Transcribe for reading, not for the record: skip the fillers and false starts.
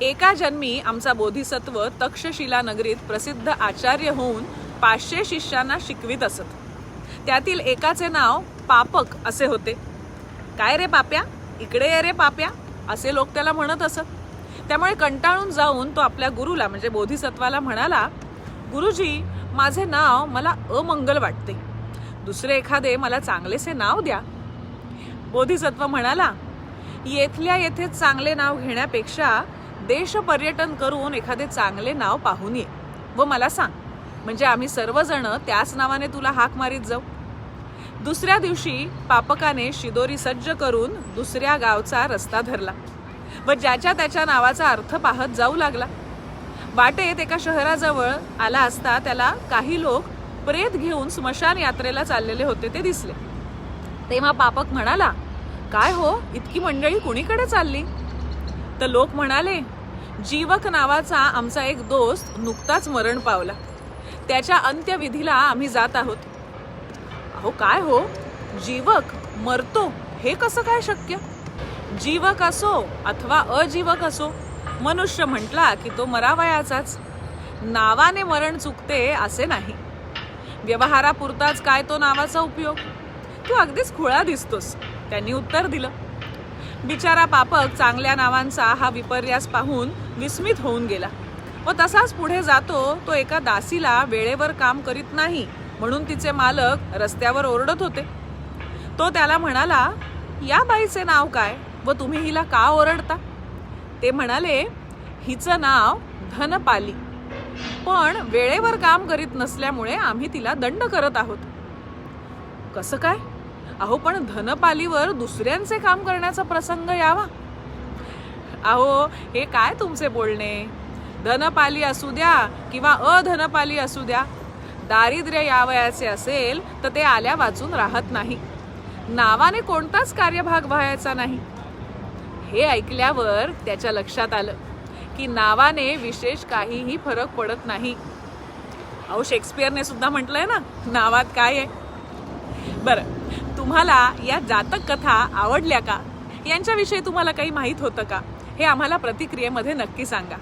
एका जन्मी आमचा बोधिसत्व तक्षशिला नगरीत प्रसिद्ध आचार्य होऊन 500 शिष्यांना शिकवित असत. त्यातील एकाचे नाव पापक असे होते. काय रे पाप्या, इकडे ये रे पाप्या, असे लोक त्याला म्हणत असत. त्यामुळे कंटाळून जाऊन तो आपल्या गुरुला म्हणजे बोधिसत्वाला म्हणाला, गुरुजी, माझे नाव मला अमंगल वाटते, दुसरे एखादे मला चांगलेसे नाव द्या. बोधिसत्व म्हणाला, येथल्या येथे चांगले नाव घेण्यापेक्षा देश पर्यटन करून एखादे चांगले नाव पाहून ये व मला सांग, म्हणजे आम्ही सर्वजण त्याच नावाने तुला हाक मारीत जाऊ. दुसऱ्या दिवशी पापकाने शिदोरी सज्ज करून दुसऱ्या गावचा रस्ता धरला व ज्याच्या त्याच्या नावाचा अर्थ पाहत जाऊ लागला. वाटेत एका शहराजवळ आला असता त्याला काही लोक प्रेत घेऊन स्मशान यात्रेला चाललेले होते ते दिसले. तेव्हा पापक म्हणाला, काय हो, इतकी मंडळी कुणीकडे चालली? तर लोक म्हणाले, जीवक नावाचा आमचा एक दोस्त नुकताच मरण पावला, त्याच्या अंत्यविधीला आम्ही जात आहोत. अहो काय हो, जीवक मरतो हे कसं काय शक्य? जीवक असो अथवा अजीवक असो, मनुष्य म्हटला की तो मरावयाचाच. नावाने मरण चुकते असे नाही. व्यवहारापुरताच काय तो नावाचा उपयोग? तू अगदीच खुळा दिसतोस, त्यांनी उत्तर दिलं. बिचारा पापक चांगल्या नावांचा हा विपर्यास पाहून विस्मित होऊन गेला व तसाच पुढे जातो. तो एका दासीला वेळेवर काम करीत नाही म्हणून तिचे मालक रस्त्यावर ओरडत होते. तो त्याला म्हणाला, या बाईचे नाव काय व तुम्ही हिला का ओरडता? ते म्हणाले, हिचं नाव धनपाली, पण वेळेवर काम करीत नसल्यामुळे आम्ही तिला दंड करत आहोत. कसं काय? अहो पण धनपालीवर दुसऱ्यांचे काम करण्याचा प्रसंग यावा? अहो हे काय तुमचे बोलणे? धनपाली असू द्या किंवा अधनपाली असू द्या, दारिद्र्य यावयाचे असेल तर ते आल्या वाचून राहत नाही. नावाने कोणताच कार्यभाग व्हायचा नाही. हे ऐकल्यावर त्याच्या लक्षात आलं की नावाने विशेष काहीही फरक पडत नाही. अहो शेक्सपियरने सुद्धा म्हटलंय ना, नावात काय आहे. बरं, तुम्हाला या जातक कथा आवडल्या का? यांच्याविषयी तुम्हाला काही माहीत होतं का? हे आम्हाला प्रतिक्रियेमध्ये नक्की सांगा.